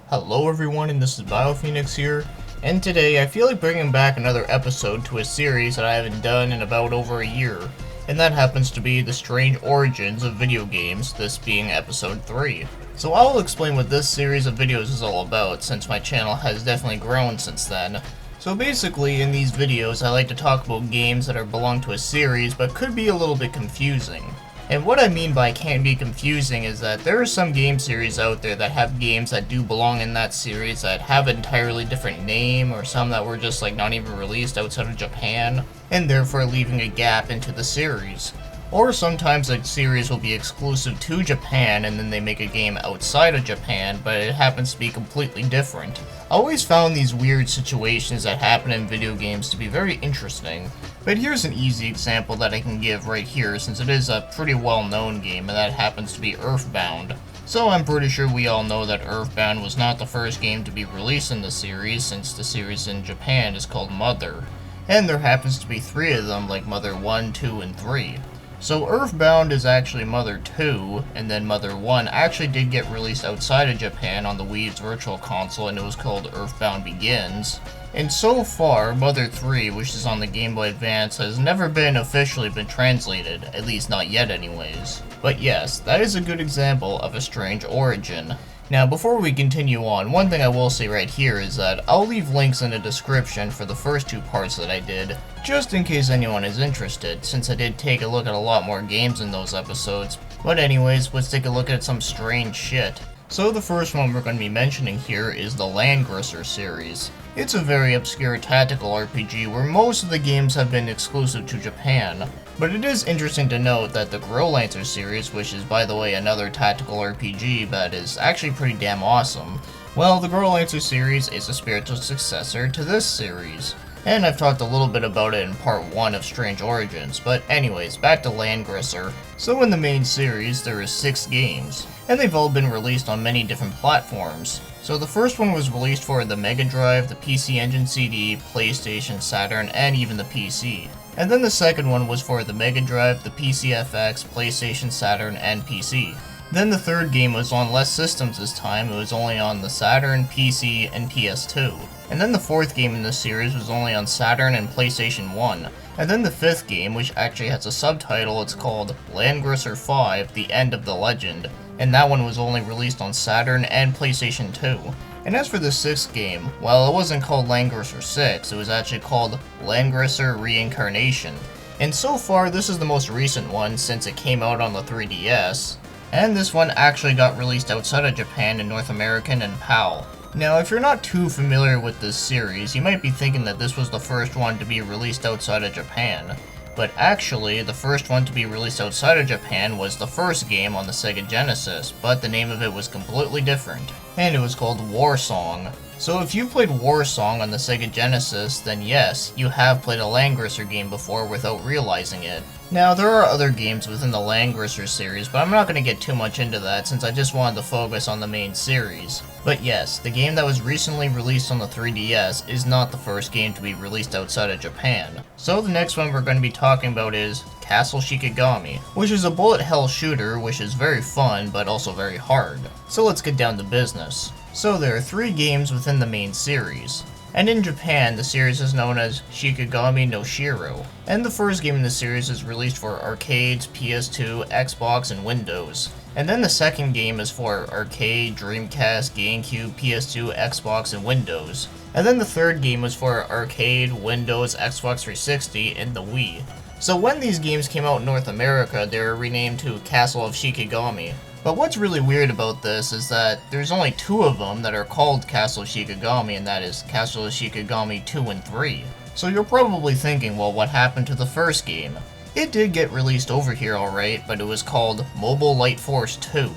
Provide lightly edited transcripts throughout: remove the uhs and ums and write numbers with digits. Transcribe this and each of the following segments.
Hello everyone, and this is BioPhoenix here, and today I feel like bringing back another episode to a series that I haven't done in about over a year, and that happens to be the strange origins of video games, this being episode 3. So I'll explain what this series of videos is all about, since my channel has definitely grown since then. So basically, in these videos I like to talk about games that belong to a series but could be a little bit confusing. And what I mean by can be confusing is that there are some game series out there that have games that do belong in that series that have an entirely different name, or some that were just not even released outside of Japan, and therefore leaving a gap into the series. Or sometimes a series will be exclusive to Japan and then they make a game outside of Japan, but it happens to be completely different. I always found these weird situations that happen in video games to be very interesting, but here's an easy example that I can give right here since it is a pretty well known game, and that happens to be Earthbound. So I'm pretty sure we all know that Earthbound was not the first game to be released in the series, since the series in Japan is called Mother. And there happens to be 3 of them, like Mother 1, 2, and 3. So Earthbound is actually Mother 2, and then Mother 1 actually did get released outside of Japan on the Wii's Virtual Console, and it was called Earthbound Begins. And so far, Mother 3, which is on the Game Boy Advance, has never been officially translated, at least not yet anyways. But yes, that is a good example of a strange origin. Now, before we continue on, one thing I will say right here is that I'll leave links in the description for the first 2 parts that I did, just in case anyone is interested, since I did take a look at a lot more games in those episodes. But anyways, let's take a look at some strange shit. So the first one we're going to be mentioning here is the Landgrisser series. It's a very obscure tactical RPG where most of the games have been exclusive to Japan. But it is interesting to note that the Growlancer series, which is by the way another tactical RPG that is actually pretty damn awesome, well, the Growlancer series is a spiritual successor to this series. And I've talked a little bit about it in part 1 of Strange Origins, but anyways, back to Landgrisser. So in the main series, there is 6 games, and they've all been released on many different platforms. So the first one was released for the Mega Drive, the PC Engine CD, PlayStation, Saturn, and even the PC. And then the second one was for the Mega Drive, the PC FX, PlayStation, Saturn, and PC. Then the third game was on less systems this time. It was only on the Saturn, PC, and PS2. And then the fourth game in this series was only on Saturn and PlayStation 1. And then the fifth game, which actually has a subtitle, it's called Landgrisser 5: The End of the Legend. And that one was only released on Saturn and PlayStation 2. And as for the sixth game, while it wasn't called Landgrisser 6, it was actually called Landgrisser Reincarnation. And so far, this is the most recent one since it came out on the 3DS. And this one actually got released outside of Japan in North American and PAL. Now, if you're not too familiar with this series, you might be thinking that this was the first one to be released outside of Japan. But actually, the first one to be released outside of Japan was the first game on the Sega Genesis, but the name of it was completely different, and it was called Warsong. So if you've played Warsong on the Sega Genesis, then yes, you have played a Landgrisser game before without realizing it. Now, there are other games within the Landgrisser series, but I'm not going to get too much into that since I just wanted to focus on the main series. But yes, the game that was recently released on the 3DS is not the first game to be released outside of Japan. So the next one we're going to be talking about is Castle Shikigami, which is a bullet hell shooter which is very fun but also very hard. So let's get down to business. So there are 3 games within the main series. And in Japan, the series is known as Shikigami no Shiro. And the first game in the series is released for arcades, PS2, Xbox, and Windows. And then the second game is for arcade, Dreamcast, GameCube, PS2, Xbox, and Windows. And then the third game was for arcade, Windows, Xbox 360, and the Wii. So when these games came out in North America, they were renamed to Castle of Shikigami. But what's really weird about this is that there's only 2 of them that are called Castle Shikigami, and that is Castle Shikigami 2 and 3. So you're probably thinking, well, what happened to the first game? It did get released over here alright, but it was called Mobile Light Force 2.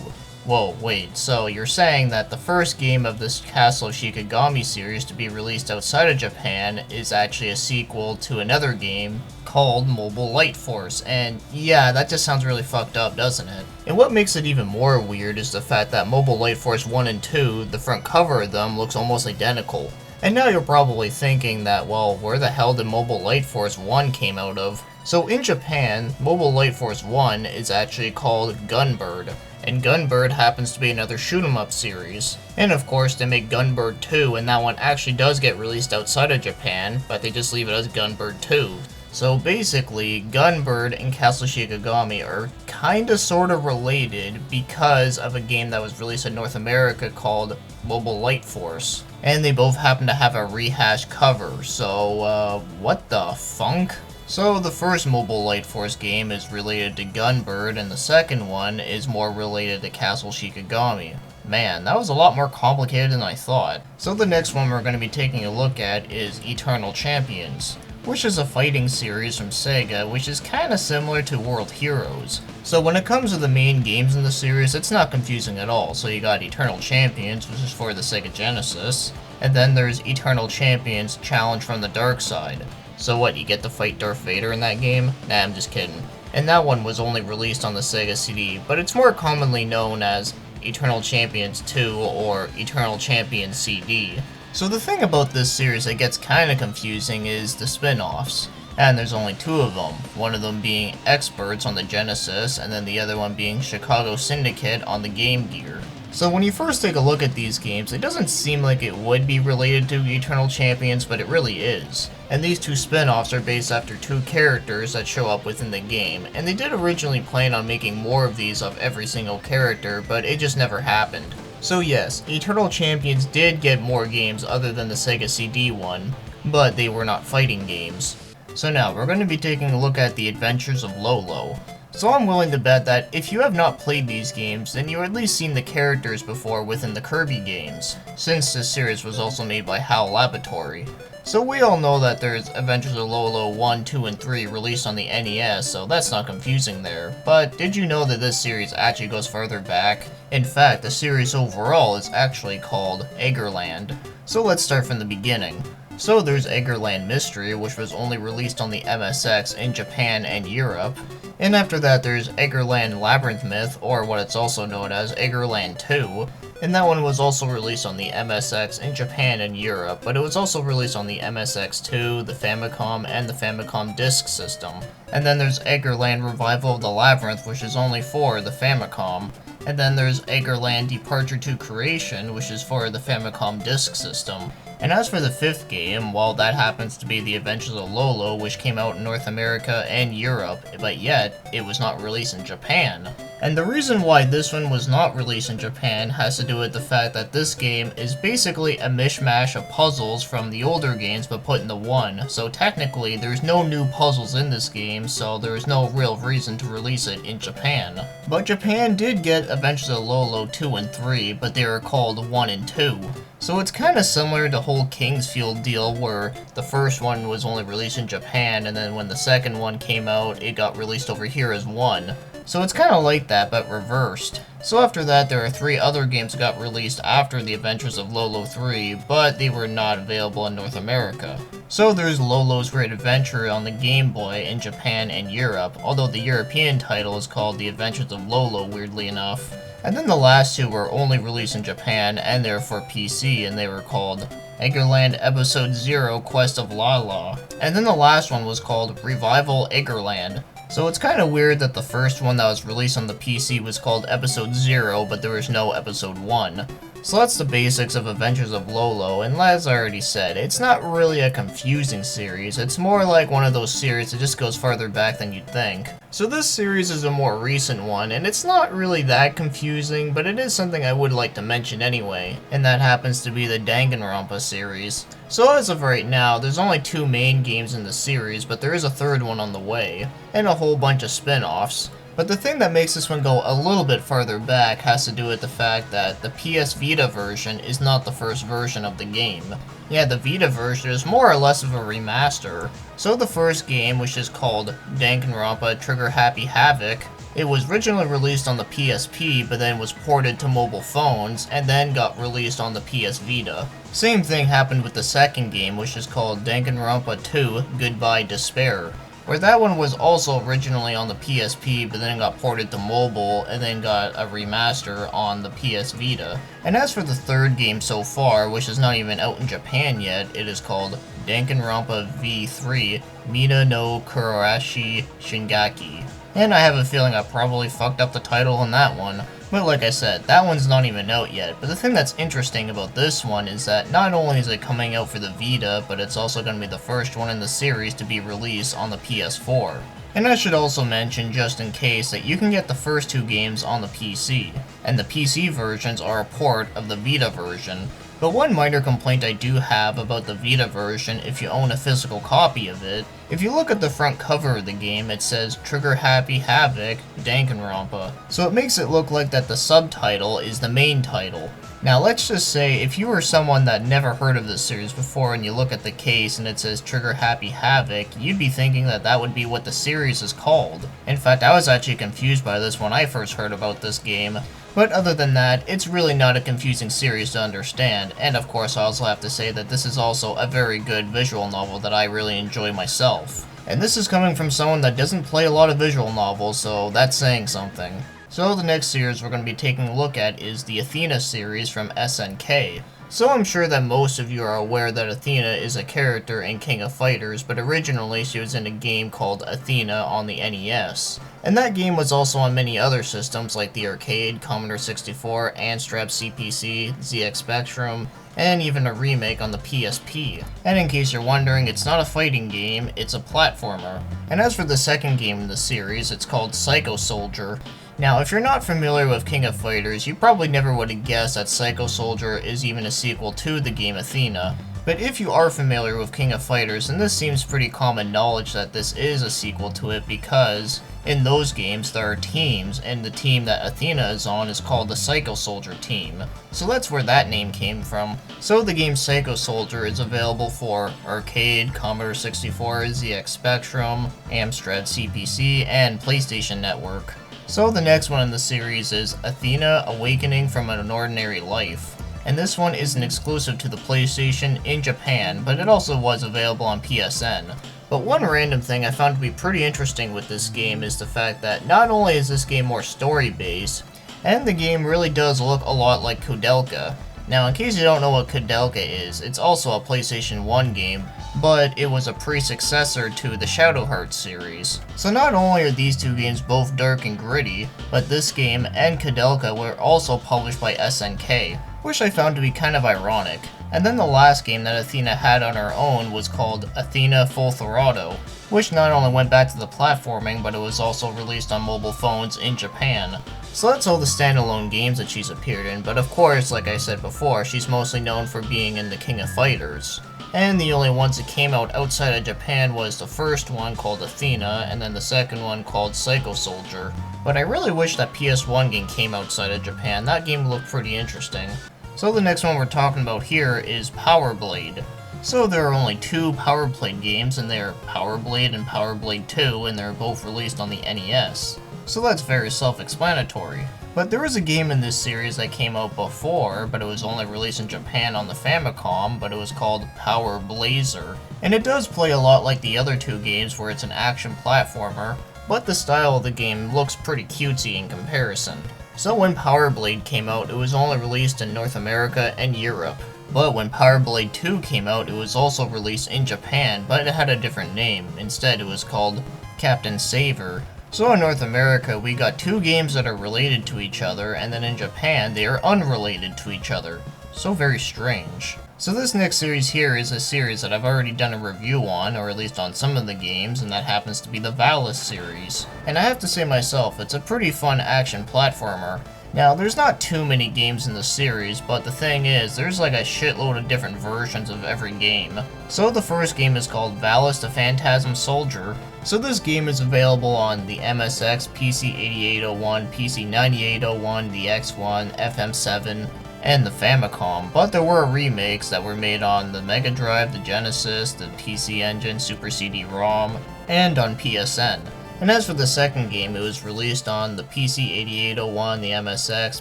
Whoa, wait, so you're saying that the first game of this Castle Shikigami series to be released outside of Japan is actually a sequel to another game called Mobile Light Force, and yeah, that just sounds really fucked up, doesn't it? And what makes it even more weird is the fact that Mobile Light Force 1 and 2, the front cover of them looks almost identical. And now you're probably thinking that, well, where the hell did Mobile Light Force 1 came out of? So in Japan, Mobile Light Force 1 is actually called Gunbird, and Gunbird happens to be another shoot 'em up series. And of course, they make Gunbird 2, and that one actually does get released outside of Japan, but they just leave it as Gunbird 2. So basically, Gunbird and Castle Shikigami are kinda sorta related because of a game that was released in North America called Mobile Light Force. And they both happen to have a rehashed cover, so what the funk? So the first Mobile Light Force game is related to Gunbird, and the second one is more related to Castle Shikigami. Man, that was a lot more complicated than I thought. So the next one we're going to be taking a look at is Eternal Champions, which is a fighting series from Sega, which is kinda similar to World Heroes. So when it comes to the main games in the series, it's not confusing at all. So you got Eternal Champions, which is for the Sega Genesis, and then there's Eternal Champions Challenge from the Dark Side. So what, you get to fight Darth Vader in that game? Nah, I'm just kidding. And that one was only released on the Sega CD, but it's more commonly known as Eternal Champions 2 or Eternal Champions CD. So the thing about this series that gets kinda confusing is the spin-offs. And there's only two of them, one of them being Experts on the Genesis, and then the other one being Chicago Syndicate on the Game Gear. So when you first take a look at these games, it doesn't seem like it would be related to Eternal Champions, but it really is. And these two spin-offs are based after two characters that show up within the game, and they did originally plan on making more of these of every single character, but it just never happened. So yes, Eternal Champions did get more games other than the Sega CD one, but they were not fighting games. So now, we're going to be taking a look at The Adventures of Lolo. So I'm willing to bet that if you have not played these games, then you've at least seen the characters before within the Kirby games, since this series was also made by HAL Laboratory. So we all know that there's Adventures of Lolo 1, 2, and 3 released on the NES, so that's not confusing there. But did you know that this series actually goes further back? In fact, the series overall is actually called Eggerland. So let's start from the beginning. So there's Eggerland Mystery, which was only released on the MSX in Japan and Europe. And after that there's Eggerland Labyrinth Myth, or what it's also known as, Eggerland 2. And that one was also released on the MSX in Japan and Europe, but it was also released on the MSX2, the Famicom, and the Famicom Disk System. And then there's Eggerland Revival of the Labyrinth, which is only for the Famicom. And then there's Eggerland Departure to Creation, which is for the Famicom Disk System. And as for the fifth game, well, that happens to be The Adventures of Lolo, which came out in North America and Europe, but yet, it was not released in Japan. And the reason why this one was not released in Japan has to do with the fact that this game is basically a mishmash of puzzles from the older games but put into one, so technically there's no new puzzles in this game, so there is no real reason to release it in Japan. But Japan did get Adventures of Lolo 2 and 3, but they were called 1 and 2. So it's kinda similar to the whole Kingsfield deal where the first one was only released in Japan, and then when the second one came out, it got released over here as one. So it's kinda like that, but reversed. So after that, there are 3 other games that got released after The Adventures of Lolo 3, but they were not available in North America. So there's Lolo's Great Adventure on the Game Boy in Japan and Europe, although the European title is called The Adventures of Lolo, weirdly enough. And then the last 2 were only released in Japan, and they were for PC, and they were called Eggerland Episode 0 Quest of Lala. And then the last one was called Revival Eggerland. So it's kinda weird that the first one that was released on the PC was called Episode 0, but there was no Episode 1. So that's the basics of Adventures of Lolo, and as I already said, it's not really a confusing series, it's more like one of those series that just goes farther back than you'd think. So this series is a more recent one, and it's not really that confusing, but it is something I would like to mention anyway, and that happens to be the Danganronpa series. So as of right now, there's only 2 main games in the series, but there is a third one on the way, and a whole bunch of spin-offs. But the thing that makes this one go a little bit farther back has to do with the fact that the PS Vita version is not the first version of the game. Yeah, the Vita version is more or less of a remaster. So the first game, which is called Danganronpa Trigger Happy Havoc, it was originally released on the PSP, but then was ported to mobile phones, and then got released on the PS Vita. Same thing happened with the second game, which is called Danganronpa 2 Goodbye Despair, where that one was also originally on the PSP, but then got ported to mobile, and then got a remaster on the PS Vita. And as for the third game so far, which is not even out in Japan yet, it is called Danganronpa V3 Mina no Kurashi Shingaki. And I have a feeling I probably fucked up the title on that one. But like I said, that one's not even out yet, but the thing that's interesting about this one is that not only is it coming out for the Vita, but it's also going to be the first one in the series to be released on the PS4. And I should also mention, just in case, that you can get the first two games on the PC, and the PC versions are a port of the Vita version. But one minor complaint I do have about the Vita version, if you own a physical copy of it, if you look at the front cover of the game, it says Trigger Happy Havoc Danganronpa, so it makes it look like that the subtitle is the main title. Now let's just say, if you were someone that never heard of this series before and you look at the case and it says Trigger Happy Havoc, you'd be thinking that that would be what the series is called. In fact, I was actually confused by this when I first heard about this game. But other than that, it's really not a confusing series to understand, and of course I also have to say that this is also a very good visual novel that I really enjoy myself. And this is coming from someone that doesn't play a lot of visual novels, so that's saying something. So the next series we're going to be taking a look at is the Athena series from SNK. So I'm sure that most of you are aware that Athena is a character in King of Fighters, but originally she was in a game called Athena on the NES. And that game was also on many other systems like the arcade, Commodore 64, Amstrad CPC, ZX Spectrum, and even a remake on the PSP. And in case you're wondering, it's not a fighting game, it's a platformer. And as for the second game in the series, it's called Psycho Soldier. Now, if you're not familiar with King of Fighters, you probably never would have guessed that Psycho Soldier is even a sequel to the game Athena. But if you are familiar with King of Fighters, then this seems pretty common knowledge that this is a sequel to it, because in those games there are teams, and the team that Athena is on is called the Psycho Soldier team. So that's where that name came from. So the game Psycho Soldier is available for arcade, Commodore 64, ZX Spectrum, Amstrad CPC, and PlayStation Network. So the next one in the series is Athena Awakening from an Ordinary Life. And this one is an exclusive to the PlayStation in Japan, but it also was available on PSN. But one random thing I found to be pretty interesting with this game is the fact that not only is this game more story-based, and the game really does look a lot like Koudelka. Now, in case you don't know what Koudelka is, it's also a PlayStation 1 game, but it was a pre-successor to the Shadow Hearts series. So not only are these two games both dark and gritty, but this game and Koudelka were also published by SNK, which I found to be kind of ironic. And then the last game that Athena had on her own was called Athena Full Throttle, which not only went back to the platforming, but it was also released on mobile phones in Japan. So that's all the standalone games that she's appeared in, but of course, like I said before, she's mostly known for being in the King of Fighters. And the only ones that came out outside of Japan was the first one called Athena, and then the second one called Psycho Soldier. But I really wish that PS1 game came outside of Japan. That game looked pretty interesting. So the next one we're talking about here is Power Blade. So there are only two Power Blade games, and they are Power Blade and Power Blade 2, and they're both released on the NES. So that's very self-explanatory. But there was a game in this series that came out before, but it was only released in Japan on the Famicom, but it was called Power Blazer. And it does play a lot like the other two games where it's an action platformer, but the style of the game looks pretty cutesy in comparison. So when Power Blade came out, it was only released in North America and Europe. But when Power Blade 2 came out, it was also released in Japan, but it had a different name. Instead, it was called Captain Saver. So in North America, we got two games that are related to each other, and then in Japan, they are unrelated to each other. So very strange. So this next series here is a series that I've already done a review on, or at least on some of the games, and that happens to be the Valis series. And I have to say myself, it's a pretty fun action platformer. Now, there's not too many games in the series, but the thing is, there's like a shitload of different versions of every game. So the first game is called Valis the Phantasm Soldier. So this game is available on the MSX, PC8801, PC9801, the X1, FM7, and the Famicom, but there were remakes that were made on the Mega Drive, the Genesis, the PC Engine, Super CD-ROM, and on PSN. And as for the second game, it was released on the PC8801, the MSX,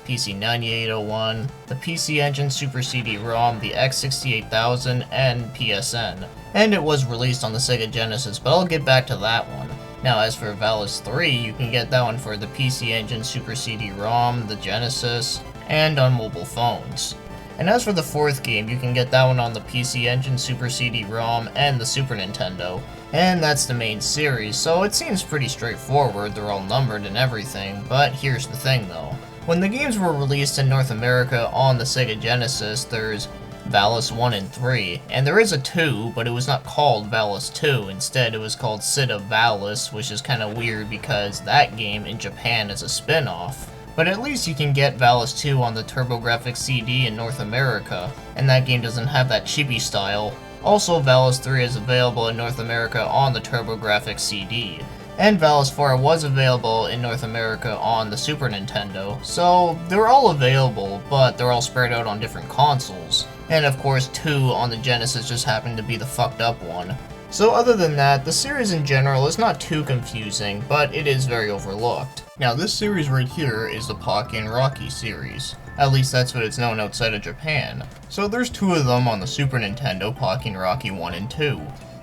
PC9801, the PC Engine, Super CD-ROM, the X68000, and PSN. And it was released on the Sega Genesis, but I'll get back to that one. Now, as for Valis 3, you can get that one for the PC Engine, Super CD-ROM, the Genesis, and on mobile phones. And as for the fourth game, you can get that one on the PC Engine, Super CD-ROM, and the Super Nintendo. And that's the main series, so it seems pretty straightforward, they're all numbered and everything, but here's the thing though. When the games were released in North America on the Sega Genesis, there's Valis 1 and 3, and there is a 2, but it was not called Valis 2. Instead, it was called Sid of Valis, which is kind of weird because that game in Japan is a spin-off. But at least you can get Valis 2 on the TurboGrafx CD in North America, and that game doesn't have that chibi style. Also, Valis 3 is available in North America on the TurboGrafx CD. And Valis 4 was available in North America on the Super Nintendo, so they're all available, but they're all spread out on different consoles. And of course 2 on the Genesis just happened to be the fucked up one. So other than that, the series in general is not too confusing, but it is very overlooked. Now this series right here is the Pocky and Rocky series. At least that's what it's known outside of Japan. So there's 2 of them on the Super Nintendo, Pocky and Rocky 1 and 2.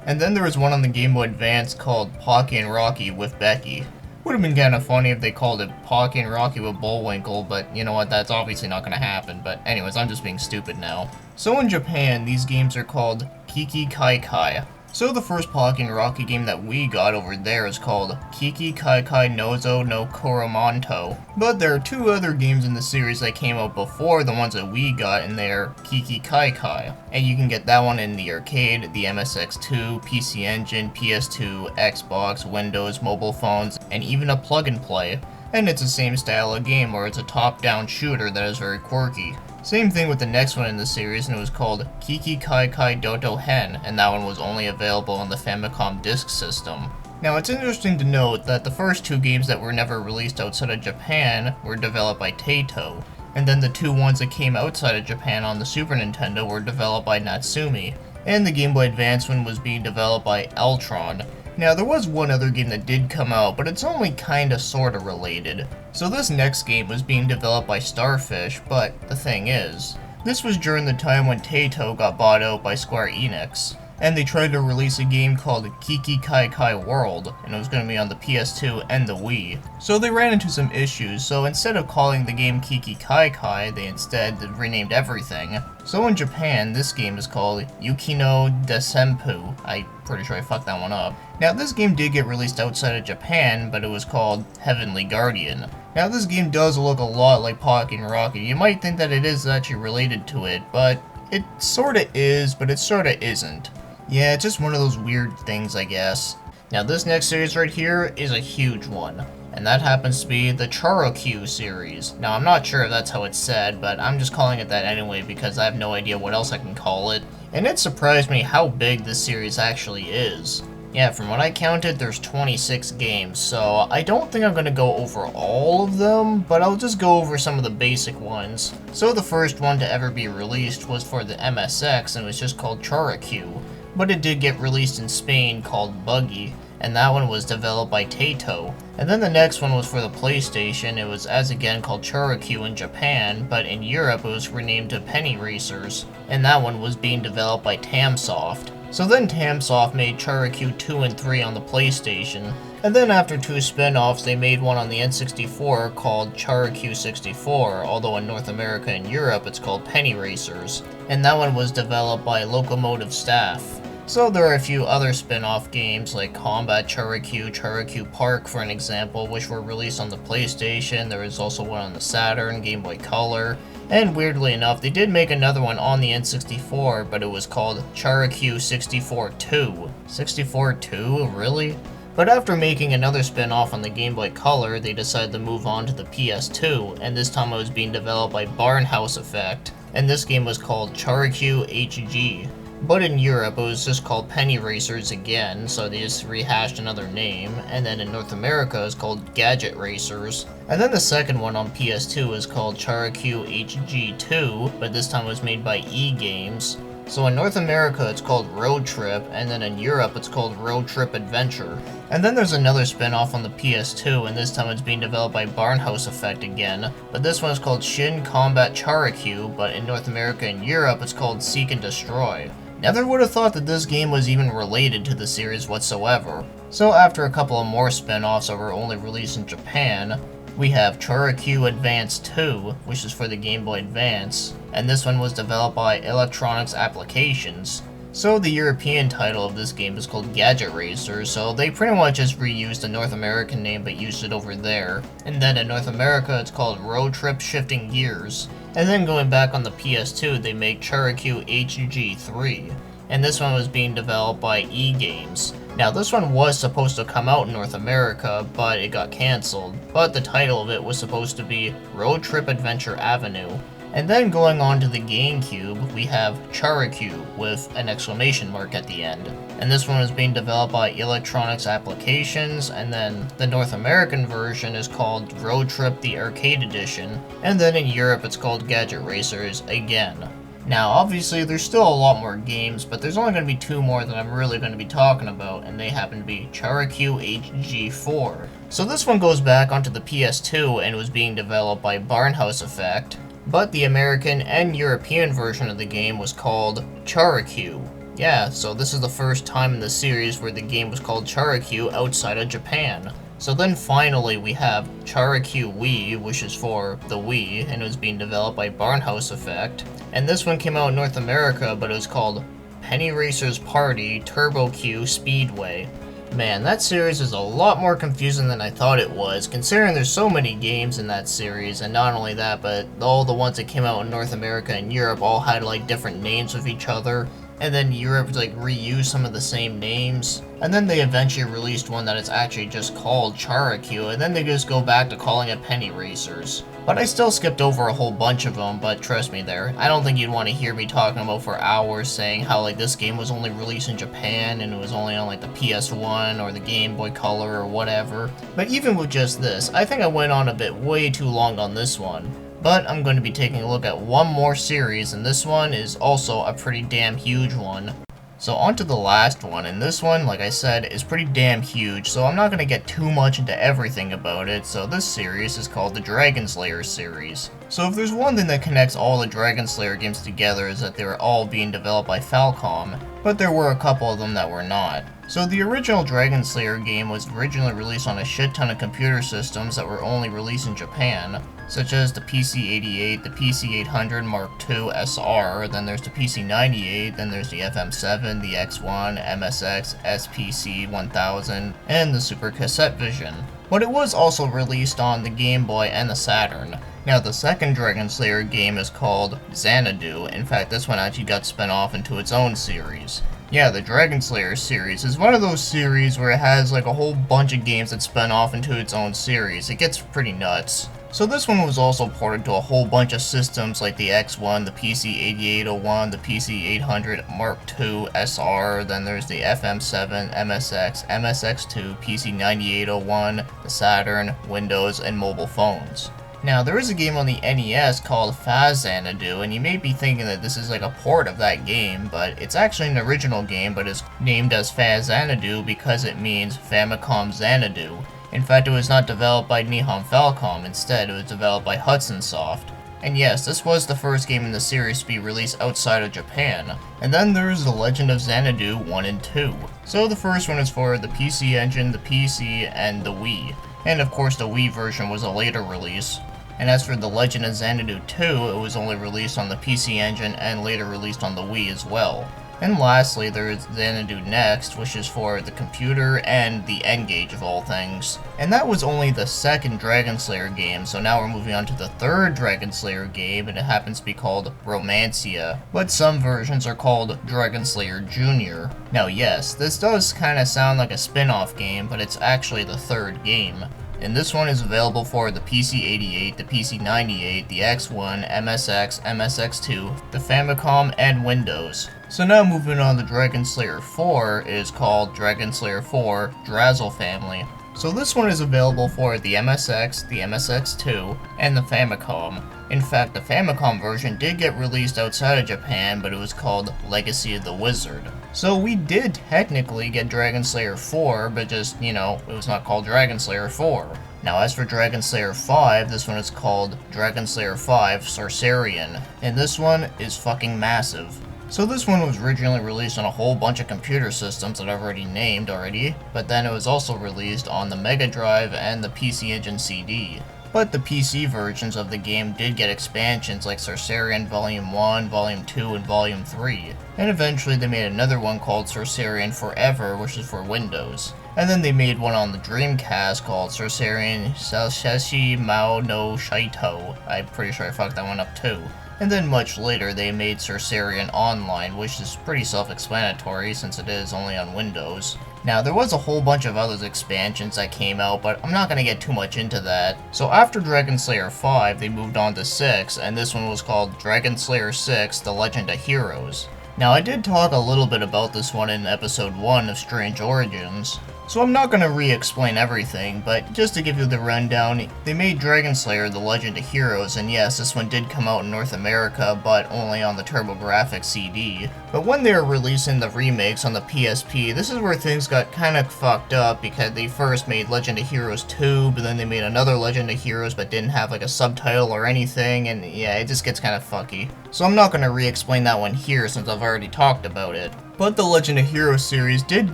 And then there was one on the Game Boy Advance called Pocky and Rocky with Becky. Would have been kind of funny if they called it Pocky and Rocky with Bullwinkle, but you know what, that's obviously not going to happen. But anyways, I'm just being stupid now. So in Japan, these games are called Kiki Kai Kai. So the first Pocky and Rocky game that we got over there is called Kiki Kai Kai Nozo no Koromonto. But there are 2 other games in the series that came out before the ones that we got, and they're Kiki Kai Kai. And you can get that one in the arcade, the MSX2, PC Engine, PS2, Xbox, Windows, mobile phones, and even a plug-and-play. And it's the same style of game where it's a top-down shooter that is very quirky. Same thing with the next one in the series, and it was called Kiki Kai Kai Doto Hen, and that one was only available on the Famicom Disk System. Now it's interesting to note that the first 2 games that were never released outside of Japan were developed by Taito, and then the 2 ones that came outside of Japan on the Super Nintendo were developed by Natsumi, and the Game Boy Advance one was being developed by Eltron. Now, there was one other game that did come out, but it's only kinda sorta related. So this next game was being developed by Starfish, but the thing is, this was during the time when Taito got bought out by Square Enix, and they tried to release a game called Kiki Kai Kai World, and it was going to be on the PS2 and the Wii. So they ran into some issues, so instead of calling the game Kiki Kai Kai, they instead renamed everything. So in Japan, this game is called Yukino Desenpu. I'm pretty sure I fucked that one up. Now this game did get released outside of Japan, but it was called Heavenly Guardian. Now this game does look a lot like Pocky and Rocky. You might think that it is actually related to it, but it sorta is, but it sorta isn't. Yeah, it's just one of those weird things, I guess. Now this next series right here is a huge one, and that happens to be the Chorokyu series. Now I'm not sure if that's how it's said, but I'm just calling it that anyway because I have no idea what else I can call it. And it surprised me how big this series actually is. Yeah, from what I counted, there's 26 games, so I don't think I'm going to go over all of them, but I'll just go over some of the basic ones. So the first one to ever be released was for the MSX, and it was just called Chorokyu. But it did get released in Spain called Buggy, and that one was developed by Taito. And then the next one was for the PlayStation. It was as again called Chorokyu in Japan, but in Europe it was renamed to Penny Racers, and that one was being developed by Tamsoft. So then Tamsoft made Chorokyu 2 and 3 on the PlayStation, and then after 2 spin-offs they made one on the N64 called Chorokyu 64, although in North America and Europe it's called Penny Racers, and that one was developed by Locomotive Staff. So there are a few other spin-off games like Combat Chorokyu, Chorokyu Park for an example, which were released on the PlayStation. There was also one on the Saturn, Game Boy Color, and weirdly enough, they did make another one on the N64, but it was called Chorokyu 64-2. 64-2? Really? But after making another spin-off on the Game Boy Color, they decided to move on to the PS2, and this time it was being developed by Barnhouse Effect, and this game was called Chorokyu HG. But in Europe, it was just called Penny Racers again, so they just rehashed another name, and then in North America, it's called Gadget Racers. And then the second one on PS2 is called Chorokyu HG2, but this time it was made by E-Games. So in North America, it's called Road Trip, and then in Europe, it's called Road Trip Adventure. And then there's another spin-off on the PS2, and this time it's being developed by Barnhouse Effect again, but this one is called Shin Combat Chorokyu, but in North America and Europe, it's called Seek and Destroy. Never would have thought that this game was even related to the series whatsoever. So after a couple of more spin-offs that were only released in Japan, we have Chorokyu Advance 2, which is for the Game Boy Advance, and this one was developed by Electronics Applications. So the European title of this game is called Gadget Racer, so they pretty much just reused the North American name but used it over there. And then in North America it's called Road Trip Shifting Gears. And then going back on the PS2 they make Chariq HG3. And this one was being developed by E-Games. Now this one was supposed to come out in North America, but it got cancelled. But the title of it was supposed to be Road Trip Adventure Avenue. And then going on to the GameCube, we have Chariq with an exclamation mark at the end. And this one is being developed by Electronics Applications, and then the North American version is called Road Trip the Arcade Edition, and then in Europe it's called Gadget Racers again. Now obviously there's still a lot more games, but there's only going to be 2 more that I'm really going to be talking about, and they happen to be Chariq HG4. So this one goes back onto the PS2 and was being developed by Barnhouse Effect. But the American and European version of the game was called Chariq. Yeah, so this is the first time in the series where the game was called Chariq outside of Japan. So then finally we have Chariq Wii, which is for the Wii, and it was being developed by Barnhouse Effect. And this one came out in North America, but it was called Penny Racers Party Turbo Q Speedway. Man, that series is a lot more confusing than I thought it was, considering there's so many games in that series, and not only that, but all the ones that came out in North America and Europe all had like different names of each other, and then Europe like reused some of the same names, and then they eventually released one that is actually just called Chariq, and then they just go back to calling it Penny Racers. But I still skipped over a whole bunch of them, but trust me there, I don't think you'd want to hear me talking about for hours saying how like this game was only released in Japan and it was only on like the PS1 or the Game Boy Color or whatever. But even with just this, I think I went on a bit way too long on this one. But I'm going to be taking a look at one more series, and this one is also a pretty damn huge one. So on to the last one, and this one, like I said, is pretty damn huge, so I'm not going to get too much into everything about it. So this series is called the Dragon Slayer series. So if there's one thing that connects all the Dragon Slayer games together is that they were all being developed by Falcom, but there were a couple of them that were not. So the original Dragon Slayer game was originally released on a shit ton of computer systems that were only released in Japan, such as the PC-88, the PC-800 Mark II SR, then there's the PC-98, then there's the FM7, the X1, MSX, SPC-1000, and the Super Cassette Vision. But it was also released on the Game Boy and the Saturn. Now the second Dragon Slayer game is called Xanadu. In fact, this one actually got spun off into its own series. Yeah, the Dragon Slayer series is one of those series where it has like a whole bunch of games that spun off into its own series. It gets pretty nuts. So this one was also ported to a whole bunch of systems like the X1, the PC-8801, the PC-800 Mark II SR, then there's the FM7, MSX, MSX2, PC-9801, the Saturn, Windows, and mobile phones. Now, there is a game on the NES called Phaz-Xanadu, and you may be thinking that this is like a port of that game, but it's actually an original game, but is named as Phaz-Xanadu because it means Famicom Xanadu. In fact, it was not developed by Nihon Falcom, instead it was developed by Hudson Soft. And yes, this was the first game in the series to be released outside of Japan. And then there is The Legend of Xanadu 1 and 2. So the first one is for the PC Engine, the PC, and the Wii. And of course the Wii version was a later release. And as for The Legend of Xanadu 2, it was only released on the PC Engine and later released on the Wii as well. And lastly, there is Xanadu Next, which is for the computer and the N-Gage of all things. And that was only the second Dragon Slayer game, so now we're moving on to the third Dragon Slayer game, and it happens to be called Romancia. But some versions are called Dragon Slayer Jr. Now yes, this does kinda sound like a spin-off game, but it's actually the third game. And this one is available for the PC-88, the PC-98, the X1, MSX, MSX2, the Famicom, and Windows. So now moving on to Dragon Slayer 4, it is called Dragon Slayer 4 Drazzle Family. So this one is available for the MSX, the MSX2, and the Famicom. In fact, the Famicom version did get released outside of Japan, but it was called Legacy of the Wizard. So we did technically get Dragon Slayer 4, but just, you know, it was not called Dragon Slayer 4. Now as for Dragon Slayer 5, this one is called Dragon Slayer 5 Sorcerian, and this one is fucking massive. So this one was originally released on a whole bunch of computer systems that I've already named already, but then it was also released on the Mega Drive and the PC Engine CD. but the PC versions of the game did get expansions like Sorcerian Volume 1, Volume 2, and Volume 3. And eventually they made another one called Sorcerian Forever, which is for Windows. And then they made one on the Dreamcast called Sorcerian Sasheshi Mao no Shaito. I'm pretty sure I fucked that one up too. And then much later they made Sorcerian Online, which is pretty self-explanatory since it is only on Windows. Now, there was a whole bunch of other expansions that came out, but I'm not going to get too much into that. So after Dragon Slayer 5, they moved on to 6, and this one was called Dragon Slayer 6: The Legend of Heroes. Now, I did talk a little bit about this one in episode 1 of Strange Origins, so I'm not going to re-explain everything, but just to give you the rundown, they made Dragon Slayer: The Legend of Heroes, and yes, this one did come out in North America, but only on the TurboGrafx CD. But when they were releasing the remakes on the PSP, this is where things got kind of fucked up, because they first made Legend of Heroes 2, but then they made another Legend of Heroes but didn't have like a subtitle or anything, and yeah, it just gets kind of fucky. So I'm not going to re-explain that one here since I've already talked about it. But the Legend of Heroes series did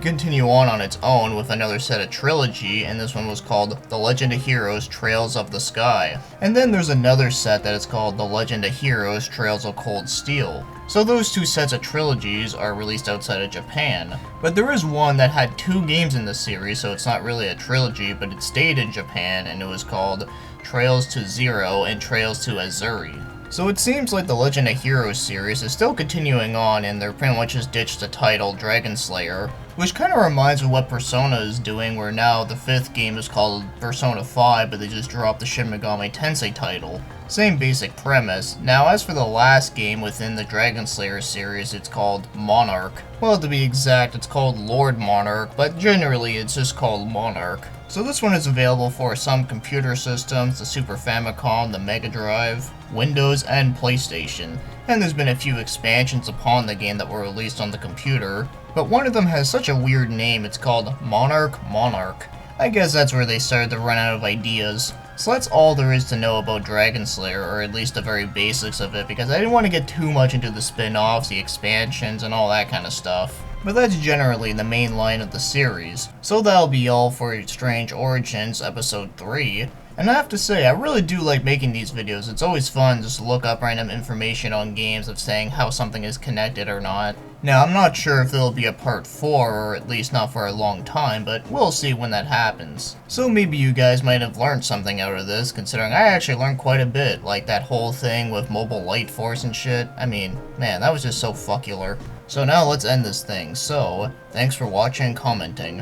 continue on its own with another set of trilogy, and this one was called The Legend of Heroes: Trails of the Sky. And then there's another set that is called The Legend of Heroes: Trails of Cold Steel. So those two sets of trilogies are released outside of Japan. But there is one that had 2 games in the series, so it's not really a trilogy, but it stayed in Japan, and it was called Trails to Zero and Trails to Azuri. So it seems like the Legend of Heroes series is still continuing on, and they're pretty much just ditched the title Dragon Slayer, which kind of reminds me of what Persona is doing, where now the 5th game is called Persona 5, but they just dropped the Shin Megami Tensei title. Same basic premise. Now, as for the last game within the Dragon Slayer series, it's called Monarch. Well, to be exact, it's called Lord Monarch, but generally it's just called Monarch. So this one is available for some computer systems, the Super Famicom, the Mega Drive, Windows, and PlayStation. And there's been a few expansions upon the game that were released on the computer, but one of them has such a weird name, it's called Monarch Monarch. I guess that's where they started to run out of ideas. So that's all there is to know about Dragon Slayer, or at least the very basics of it, because I didn't want to get too much into the spin-offs, the expansions, and all that kind of stuff. But that's generally the main line of the series. So that'll be all for Strange Origins Episode 3. And I have to say, I really do like making these videos. It's always fun just to look up random information on games of saying how something is connected or not. Now, I'm not sure if there'll be a part 4, or at least not for a long time, but we'll see when that happens. So maybe you guys might have learned something out of this, considering I actually learned quite a bit, like that whole thing with Mobile Light Force and shit. I mean, man, that was just so fuckular. So now let's end this thing. So, thanks for watching and commenting.